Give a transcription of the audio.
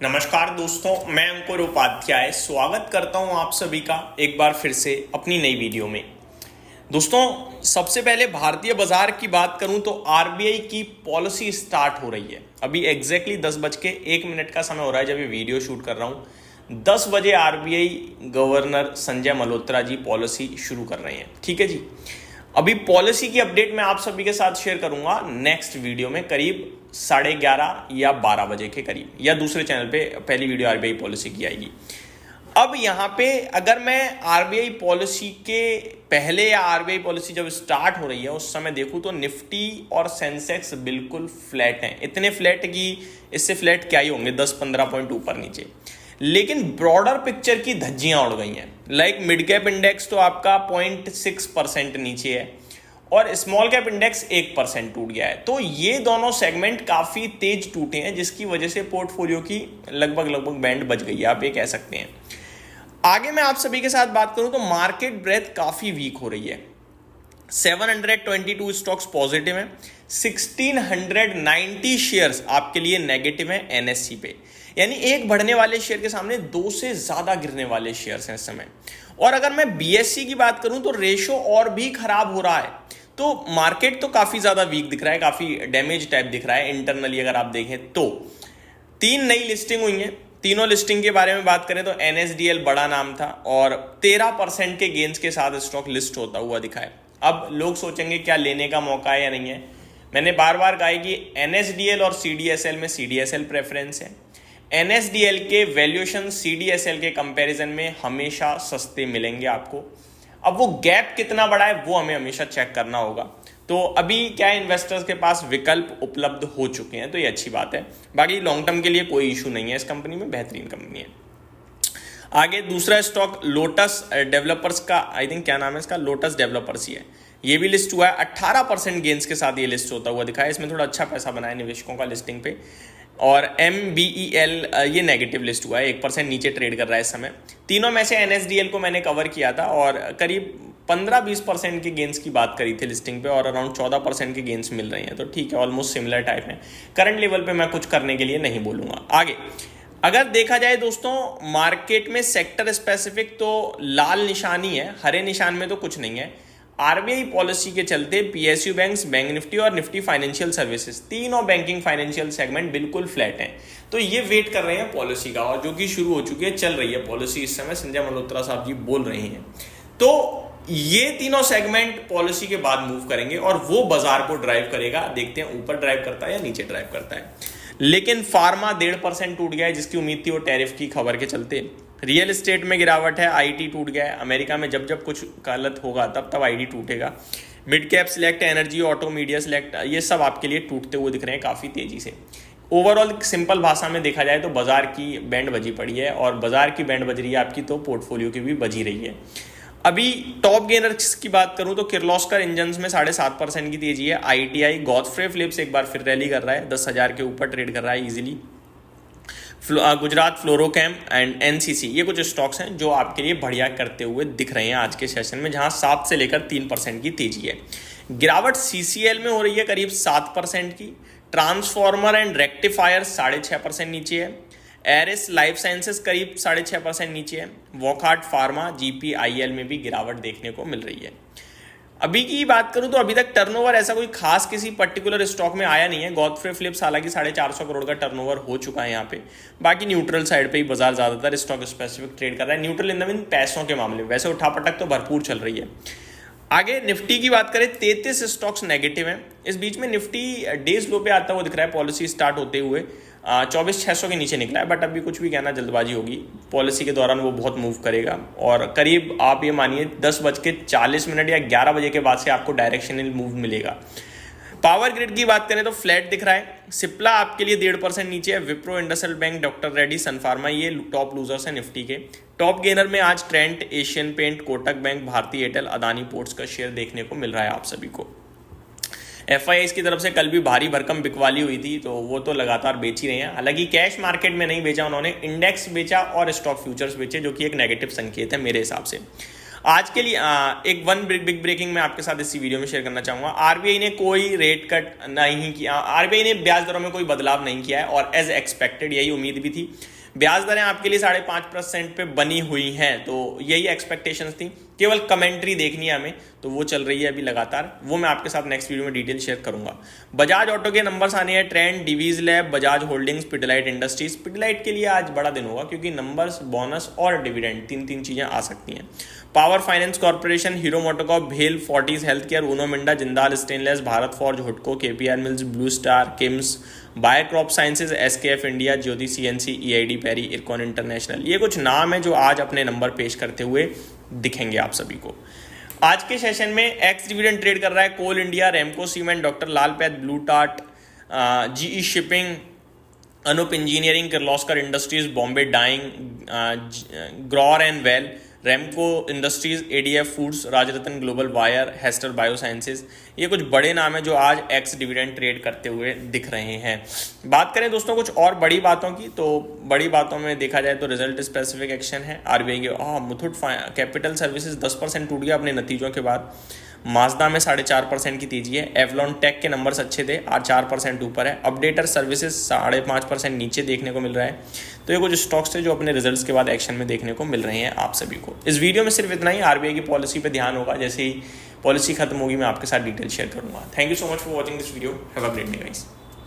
नमस्कार दोस्तों, मैं अंकुर उपाध्याय स्वागत करता हूं आप सभी का एक बार फिर से अपनी नई वीडियो में। दोस्तों, सबसे पहले भारतीय बाजार की बात करूं तो आरबीआई की पॉलिसी स्टार्ट हो रही है। अभी एग्जैक्टली 10:01 का समय हो रहा है जब ये वीडियो शूट कर रहा हूं। 10 बजे RBI governor Sanjay Malhotra ji policy शुरू कर रहे हैं। ठीक है जी, अभी पॉलिसी की अपडेट मैं आप सभी के साथ शेयर करूंगा नेक्स्ट वीडियो में करीब 11:30 या 12 बजे के करीब, या दूसरे चैनल पे पहली वीडियो आरबीआई पॉलिसी की आएगी। अब यहाँ पे अगर मैं आरबीआई पॉलिसी के पहले या आरबीआई पॉलिसी जब स्टार्ट हो रही है उस समय देखूं तो निफ्टी और सेंसेक्स बिल्कुल फ्लैट हैं। इतने फ्लैट कि इससे फ्लैट क्या ही होंगे, 10-15 पॉइंट ऊपर नीचे। लेकिन ब्रॉडर पिक्चर की धज्जियां उड़ गई हैं। लाइक मिड कैप इंडेक्स तो आपका 0.6% नीचे है और स्मॉल कैप इंडेक्स 1% टूट गया है। तो ये दोनों सेगमेंट काफी तेज टूटे हैं, जिसकी वजह से पोर्टफोलियो की लगभग बैंड बच गई है, आप ये कह सकते हैं। आगे मैं आप सभी के साथ बात करूं तो मार्केट ब्रेथ काफी वीक हो रही है। 722 स्टॉक्स पॉजिटिव हैं, 1690 शेयर्स आपके लिए नेगेटिव हैं एनएससी पे। यानी एक बढ़ने वाले शेयर के सामने 2 से ज्यादा गिरने वाले शेयर्स हैं इस समय। और अगर मैं बीएससी की बात करूं तो रेशो और भी खराब हो रहा है। तो मार्केट तो काफी ज्यादा वीक दिख रहा है, काफी डैमेज टाइप दिख रहा है इंटरनली। अगर आप देखें तो 3 नई लिस्टिंग हुई हैं। तीनों लिस्टिंग के बारे में बात करें तो एनएसडीएल बड़ा नाम था और 13% के गेंस के साथ स्टॉक लिस्ट होता हुआ दिखा है। अब लोग सोचेंगे क्या लेने का मौका है या नहीं है। मैंने बार बार कहा है कि एनएसडीएल और सीडीएसएल में सीडीएसएल प्रेफरेंस है। एनएसडीएल के वैल्यूएशन सीडीएसएल के कंपैरिजन में हमेशा सस्ते मिलेंगे आपको। अब वो गैप कितना बड़ा है वो हमें हमेशा चेक करना होगा। तो अभी क्या इन्वेस्टर्स के पास विकल्प उपलब्ध हो चुके हैं, तो ये अच्छी बात है। बाकी लॉन्ग टर्म के लिए कोई इशू नहीं है, इस कंपनी में बेहतरीन कंपनी है। आगे दूसरा स्टॉक लोटस डेवलपर्स का, आई थिंक क्या नाम है इसका, लोटस डेवलपर्स ही है। ये भी लिस्ट हुआ है, 18% गेंस के साथ ये लिस्ट होता हुआ दिखा है। इसमें थोड़ा अच्छा पैसा बना है निवेशकों का लिस्टिंग पे। और MBEL ये नेगेटिव लिस्ट हुआ है, 1% नीचे ट्रेड कर रहा है इस समय। तीनों में से NSDL को मैंने कवर किया था और करीब 15-20% के गेंस की बात करी थी लिस्टिंग पे और अराउंड 14% के गेंस मिल रहे हैं। तो ठीक है, ऑलमोस्ट सिमिलर टाइप है। करंट लेवल पे मैं कुछ करने के लिए नहीं बोलूंगा। आगे अगर देखा जाए दोस्तों मार्केट में सेक्टर स्पेसिफिक तो लाल निशानी है, हरे निशान में तो कुछ नहीं है। आरबीआई पॉलिसी के चलते पीएसयू बैंक्स, बैंक निफ्टी और निफ्टी फाइनेंशियल सर्विसेज, तीनों बैंकिंग फाइनेंशियल सेगमेंट बिल्कुल फ्लैट हैं। तो ये वेट कर रहे हैं पॉलिसी का, और जो कि शुरू हो चुकी है, चल रही है पॉलिसी इस समय। संजय मल्होत्रा साहब जी बोल रहे हैं। तो ये तीनों सेगमेंट पॉलिसी के बाद मूव करेंगे और वो बाजार को ड्राइव करेगा। देखते हैं ऊपर ड्राइव करता है या नीचे ड्राइव करता है। लेकिन फार्मा 1.5% टूट गया है, जिसकी उम्मीद थी वो टैरिफ की खबर के चलते। रियल एस्टेट में गिरावट है, आईटी टूट गया है। अमेरिका में जब जब कुछ गलत होगा तब आईटी टूटेगा। Mid cap select, energy, auto, media select, ये सब आपके लिए टूटते हुए दिख रहे हैं काफी तेजी से। ओवरऑल सिंपल भाषा में देखा जाए तो बाजार की बैंड बजी पड़ी है, और बाजार की बैंड बज रही है आपकी तो पोर्टफोलियो की भी बजी रही है। अभी टॉप गेनर्स की बात करूं तो किर्लोस्कर इंजन्स में 7.5% की तेजी है। आईटीआई, गॉडफ्रे फिलिप्स एक बार फिर रैली कर रहा है, 10,000 के ऊपर ट्रेड कर रहा है इजीली। गुजरात फ्लोरोकेम एंड एनसीसी, ये कुछ स्टॉक्स हैं जो आपके लिए बढ़िया करते हुए दिख रहे हैं आज के सेशन में, जहां 7 से लेकर 3% की तेजी है। गिरावट सीसीएल में हो रही है करीब 7% की। ट्रांसफॉर्मर एंड रेक्टिफायर 6.5% नीचे है। एरिस लाइफ साइंसेस करीब 6.5% नीचे है। वॉकहार्ट फार्मा, जीपीआईएल में भी गिरावट देखने को मिल रही है। अभी की बात करूं तो अभी तक टर्नओवर ऐसा कोई खास किसी पर्टिकुलर स्टॉक में आया नहीं है। गॉडफ्रे फिलिप्स हालांकि 450 करोड़ का टर्नओवर हो चुका है यहाँ पे। बाकी न्यूट्रल साइड पे ही बाजार ज्यादातर स्टॉक स्पेसिफिक ट्रेड कर रहा है। न्यूट्रल इन द मीन पैसों के मामले में, वैसे उठापटक तो भरपूर चल रही है। आगे निफ्टी की बात करें, 33 स्टॉक्स नेगेटिव हैं। इस बीच में निफ्टी डेज लो पे आता हुआ दिख रहा है पॉलिसी स्टार्ट होते हुए। 24,600 के नीचे निकला है, बट अभी कुछ भी कहना जल्दबाजी होगी। पॉलिसी के दौरान वो बहुत मूव करेगा और करीब आप ये मानिए 10:40 या 11 बजे के बाद से आपको डायरेक्शनल मूव मिलेगा। पावर ग्रिड की बात करें तो फ्लैट दिख रहा है। सिप्ला आपके लिए 1.5% नीचे है। Wipro, industrial bank, doctor Reddy, Sun Pharma, ये टॉप लूजर्स हैं निफ्टी के। टॉप गेनर में आज Trent, Asian paint, Kotak bank, Bharti Airtel, Adani ports का शेयर देखने को मिल रहा है आप सभी को। एफआईआई की तरफ से कल भी भारी भरकम बिकवाली हुई थी, तो वो तो लगातार बेच ही रहे हैं। हालांकि कैश मार्केट में नहीं बेचा उन्होंने, इंडेक्स बेचा और स्टॉक फ्यूचर्स बेचे, जो कि एक नेगेटिव संकेत है मेरे हिसाब से। आज के लिए एक बिग ब्रेकिंग मैं आपके साथ इसी वीडियो में शेयर करना चाहूंगा। आरबीआई ने कोई रेट कट नहीं किया, आरबीआई ने ब्याज दरों में कोई बदलाव नहीं किया है और एज एक्सपेक्टेड यही उम्मीद भी थी। ब्याज दरें आपके लिए 5.5% पे बनी हुई हैं, तो यही एक्सपेक्टेशंस थी। केवल कमेंट्री देखनी है हमें, तो वो चल रही है अभी लगातार, वो मैं आपके साथ नेक्स्ट वीडियो में डिटेल शेयर करूंगा। बजाज ऑटो के नंबर्स आने हैं, Trent, Divi's lab, Bajaj holdings, Pidilite industries. Pidilite के लिए आज बड़ा दिन होगा क्योंकि नंबर्स, बोनस और डिविडेंड तीन चीजें आ सकती हैं। Power finance corporation, hero MotoCorp, भेल, Fortis health care, Uno Minda, Jindal stainless, Bharat forge, हुडको, KPR mills, blue star, KIMS, buyer crop sciences, SKF India, ज्योति CNC, EID, peri, IRCON international, ये कुछ नाम है जो आज अपने नंबर पेश करते हुए दिखेंगे आप सभी को। आज के सेशन में एक्स डिविडेंड ट्रेड कर रहा है Coal India, Ramco cement, doctor Lal path, Blue Dart, GE shipping, Anup engineering, Kirloskar industries, Bombay dyeing, Grauer and Weil, Ramco industries, ADF foods, Rajratan global wire, Hester biosciences. ये कुछ बड़े नाम हैं जो आज एक्स डिविडेंड ट्रेड करते हुए दिख रहे हैं। बात करें दोस्तों कुछ और बड़ी बातों की, तो बड़ी बातों में देखा जाए तो रिजल्ट स्पेसिफिक एक्शन है आरबीआई के। मुथूट कैपिटल सर्विसेज 10% टूट गया अपने नतीजों के बाद। माजदा में 4.5% की तेजी है। एवलॉन टेक के नंबर्स अच्छे थे, आज 4% ऊपर है। अपडेटर सर्विसेज 5.5% नीचे देखने को मिल रहा है। तो ये कुछ स्टॉक्स थे जो अपने रिजल्ट्स के बाद एक्शन में देखने को मिल रहे हैं आप सभी को। इस वीडियो में सिर्फ इतना ही। आरबीआई की पॉलिसी पे ध्यान होगा, जैसे ही पॉलिसी खत्म होगी मैं आपके साथ डिटेल शेयर करूंगा। Thank you so much for watching this video. Have a great day guys.